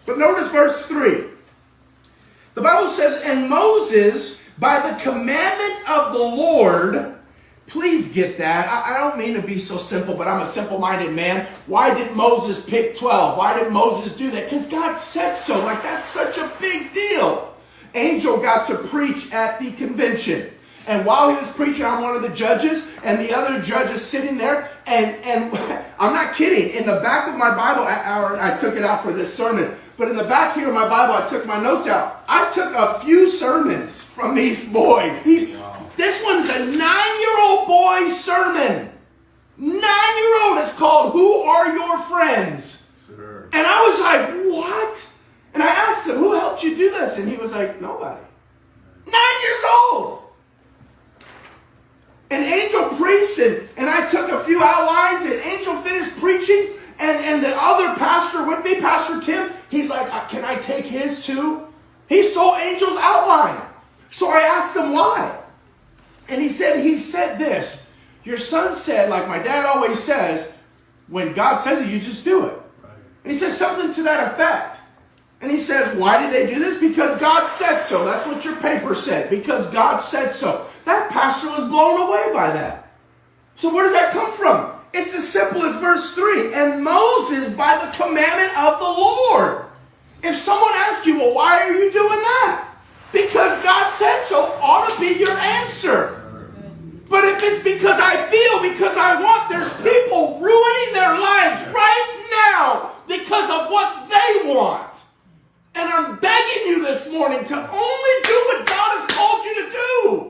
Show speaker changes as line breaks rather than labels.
But notice verse 3. The Bible says, and Moses, by the commandment of the Lord, please get that. I don't mean to be so simple, but I'm a simple-minded man. Why did Moses pick 12? Why did Moses do that? Because God said so. Like, that's such a big deal. Angel got to preach at the convention. And while he was preaching, I'm one of the judges, and the other judge is sitting there, and I'm not kidding. In the back of my Bible, I took it out for this sermon, but in the back here of my Bible, I took my notes out. I took a few sermons from these boys. This one's a 9-year-old boy's sermon. 9-year-old. It's called, Who Are Your Friends? Sure. And I was like, what? And I asked him, who helped you do this? And he was like, nobody. 9 years old. And Angel preached, and I took a few outlines, and Angel finished preaching, and the other pastor with me, Pastor Tim, he's like, can I take his too? He saw Angel's outline. So I asked him why. And he said this, your son said, like my dad always says, when God says it, you just do it. Right. And he says something to that effect. And he says, why did they do this? Because God said so. That's what your paper said. Because God said so. That pastor was blown away by that. So where does that come from? It's as simple as verse 3. And Moses by the commandment of the Lord. If someone asks you, well, why are you doing that? Because God said so ought to be your answer. But if it's because I feel, because I want, there's people ruining their lives right now because of what they want. And I'm begging you this morning to only do what God has called you to do.